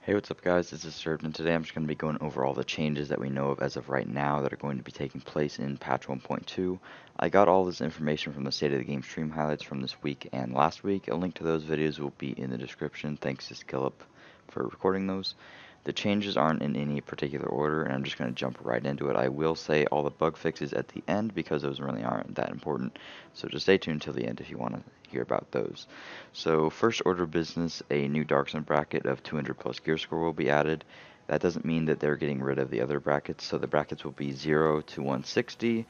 Hey, what's up guys, this is Disturbed, and today I'm just going to be going over all the changes that we know of as of right now that are going to be taking place in patch 1.2. I got all this information from the State of the Game stream highlights from this week and last week. A link to those videos will be in the description. Thanks to Skillup for recording those. The changes aren't in any particular order, and I'm just going to jump right into it. I will say all the bug fixes at the end because those really aren't that important, so just stay tuned till the end if you want to hear about those. So first order of business, a new Dark Zone bracket of 200 plus gear score will be added. That doesn't mean that they're getting rid of the other brackets, so the brackets will be 0 to 160,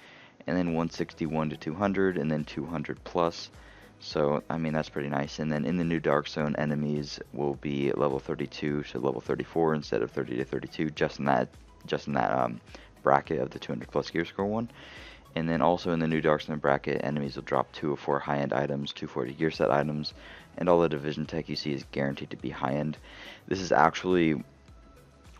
and then 161 to 200, and then 200 plus. So, I mean, that's pretty nice. And then in the new Dark Zone, enemies will be level 32 to level 34 instead of 30 to 32, just in that bracket of the 200 plus gear score one. And then also in the new Dark Zone bracket, enemies will drop 204 high-end items, 240 gear set items, and all the division tech you see is guaranteed to be high-end. This is actually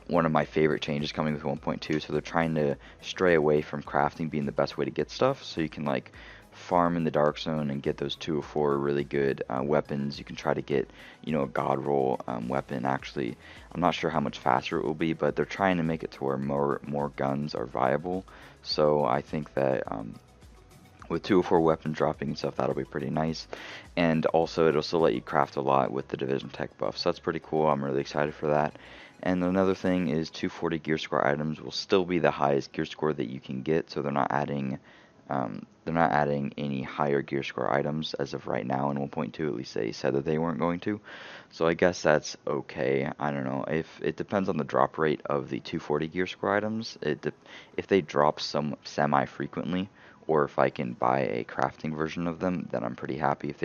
one of my favorite changes coming with 1.2, so they're trying to stray away from crafting being the best way to get stuff, so you can like farm in the Dark Zone and get those 204 really good weapons. You can try to get, a God Roll weapon. Actually, I'm not sure how much faster it will be, but they're trying to make it to where more guns are viable. So I think that with 204 weapon dropping and stuff, that'll be pretty nice. And also, it'll still let you craft a lot with the division tech buff, so that's pretty cool. I'm really excited for that. And another thing is 240 gear score items will still be the highest gear score that you can get, so they're not adding any higher gear score items as of right now in 1.2. At least they said that they weren't going to. So I guess that's okay. I don't know. If it depends on the drop rate of the 240 gear score items. If they drop some semi-frequently, or if I can buy a crafting version of them, then I'm pretty happy. If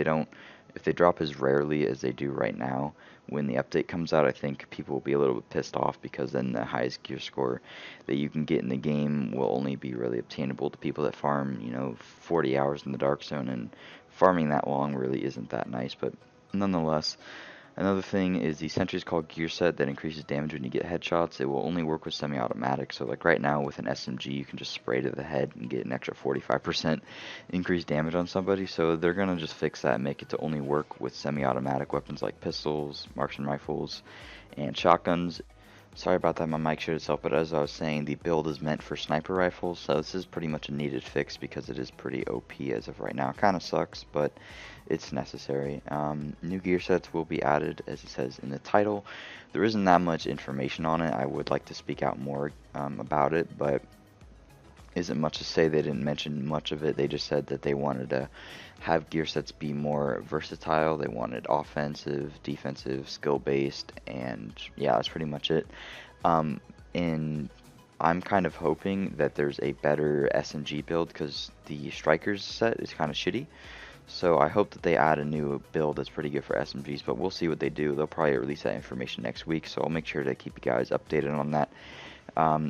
they drop as rarely as they do right now, when the update comes out, I think people will be a little bit pissed off, because then the highest gear score that you can get in the game will only be really obtainable to people that farm, 40 hours in the Dark Zone, and farming that long really isn't that nice, but nonetheless. Another thing is the Sentry is called Gear Set that increases damage when you get headshots. It will only work with semi-automatic, so like right now with an SMG you can just spray to the head and get an extra 45% increased damage on somebody, so they're going to just fix that and make it to only work with semi-automatic weapons like pistols, marksman rifles, and shotguns. Sorry about that, my mic showed itself, but as I was saying, the build is meant for sniper rifles, so this is pretty much a needed fix because it is pretty OP as of right now. It kind of sucks, but it's necessary. New gear sets will be added, as it says in the title. There isn't that much information on it. I would like to speak out more about it, but isn't much to say. They didn't mention much of it. They just said that they wanted to have gear sets be more versatile. They wanted offensive, defensive, skill-based, and yeah, that's pretty much it. And I'm kind of hoping that there's a better SMG build, because the Strikers set is kind of shitty. So I hope that they add a new build that's pretty good for SMGs, but we'll see what they do. They'll probably release that information next week, so I'll make sure to keep you guys updated on that.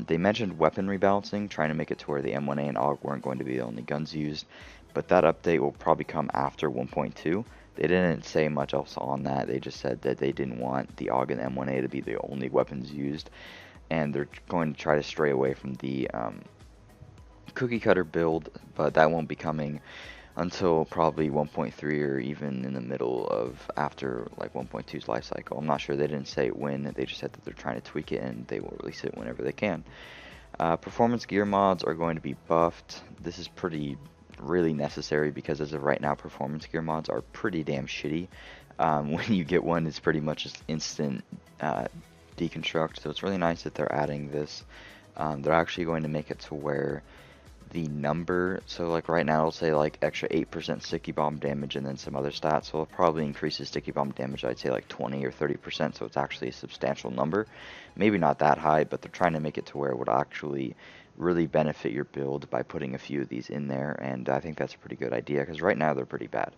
They mentioned weapon rebalancing, trying to make it to where the M1A and AUG weren't going to be the only guns used, but that update will probably come after 1.2. They didn't say much else on that. They just said that they didn't want the AUG and the M1A to be the only weapons used, and they're going to try to stray away from the cookie cutter build, but that won't be coming until probably 1.3, or even in the middle of after like 1.2's life cycle. I'm not sure. They didn't say when. They just said that they're trying to tweak it and they will release it whenever they can. Performance gear mods are going to be buffed. This is really necessary, because as of right now, performance gear mods are pretty damn shitty. When you get one, it's pretty much just instant deconstruct. So it's really nice that they're adding this. They're actually going to make it to where the number, so like right now it'll say like extra 8% sticky bomb damage and then some other stats, so it'll probably increase the sticky bomb damage, I'd say like 20 or 30%, so it's actually a substantial number. Maybe not that high, but they're trying to make it to where it would actually really benefit your build by putting a few of these in there, and I think that's a pretty good idea, because right now they're pretty bad.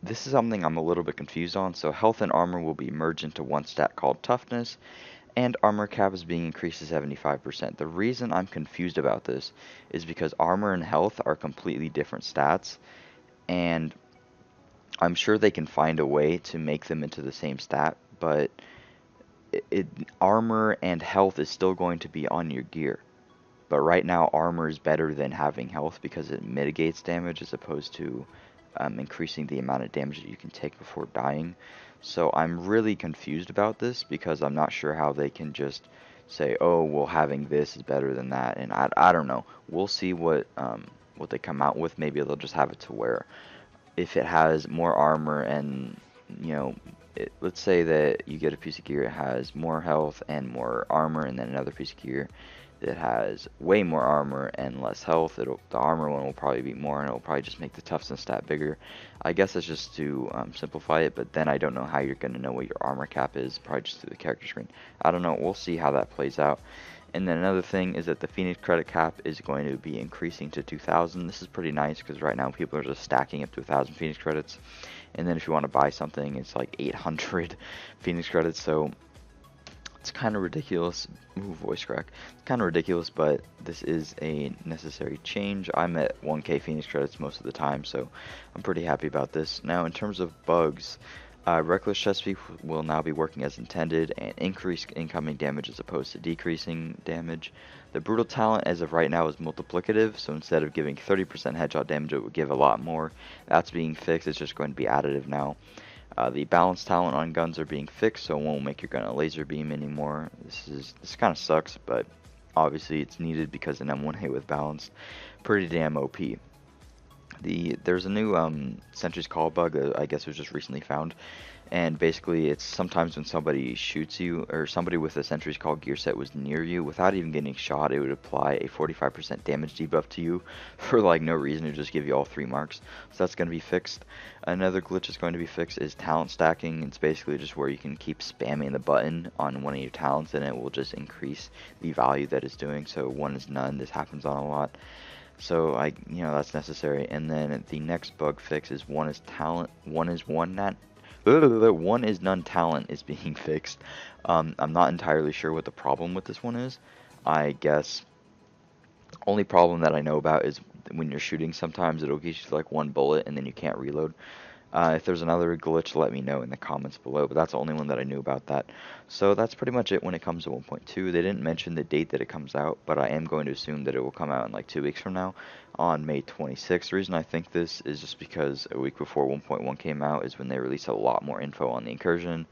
This is something I'm a little bit confused on. So health and armor will be merged into one stat called toughness, and armor cap is being increased to 75%. The reason I'm confused about this is because armor and health are completely different stats, and I'm sure they can find a way to make them into the same stat, but armor and health is still going to be on your gear. But right now, armor is better than having health because it mitigates damage as opposed to increasing the amount of damage that you can take before dying. So I'm really confused about this because I'm not sure how they can just say, oh, well, having this is better than that, and I don't know. We'll see what they come out with. Maybe they'll just have it to where if it has more armor and, you know, let's say that you get a piece of gear that has more health and more armor, and then another piece of gear that has way more armor and less health. The armor one will probably be more, and it'll probably just make the toughness stat bigger. I guess that's just to simplify it, but then I don't know how you're going to know what your armor cap is, probably just through the character screen. I don't know, we'll see how that plays out. And then another thing is that the Phoenix credit cap is going to be increasing to 2,000. This is pretty nice because right now people are just stacking up to 1,000 Phoenix credits. And then if you want to buy something, it's like 800 Phoenix credits. So it's kind of ridiculous. Ooh, voice crack. It's kind of ridiculous, but this is a necessary change. I'm at 1k Phoenix credits most of the time, so I'm pretty happy about this. Now, in terms of bugs, Reckless Chest Thief will now be working as intended and increase incoming damage as opposed to decreasing damage. The Brutal Talent as of right now is multiplicative, so instead of giving 30% headshot damage, it would give a lot more. That's being fixed, it's just going to be additive now. The Balance Talent on guns are being fixed, so it won't make your gun a laser beam anymore. This kind of sucks, but obviously it's needed because an M1A with Balance, pretty damn OP. There's a new Sentry's Call bug that I guess was just recently found, and basically it's sometimes when somebody shoots you, or somebody with a Sentry's Call gear set was near you, without even getting shot, it would apply a 45% damage debuff to you for like no reason, to just give you all 3 marks. So that's going to be fixed. Another glitch that's going to be fixed is talent stacking. It's basically just where you can keep spamming the button on one of your talents and it will just increase the value that it's doing. So one is none. This happens on a lot. So that's necessary. And then the next bug fix is one is none talent is being fixed. I'm not entirely sure what the problem with this one is. I guess only problem that I know about is when you're shooting, sometimes it'll get you like 1 bullet and then you can't reload. If there's another glitch, let me know in the comments below, but that's the only one that I knew about that. So that's pretty much it when it comes to 1.2. They didn't mention the date that it comes out, but I am going to assume that it will come out in like 2 weeks from now, on May 26th. The reason I think this is just because a week before 1.1 came out is when they released a lot more info on the incursion,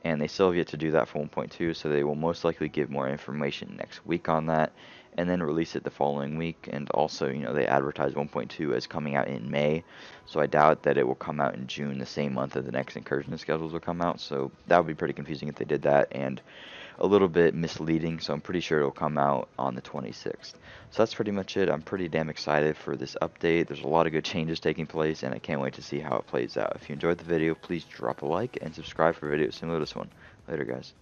and they still have yet to do that for 1.2, so they will most likely give more information next week on that, and then release it the following week. And also, they advertise 1.2 as coming out in May, so I doubt that it will come out in June, the same month that the next incursion schedules will come out. So that would be pretty confusing if they did that, and a little bit misleading, so I'm pretty sure it'll come out on the 26th. So that's pretty much it. I'm pretty damn excited for this update. There's a lot of good changes taking place, and I can't wait to see how it plays out. If you enjoyed the video, please drop a like and subscribe for videos similar to this one. Later, guys.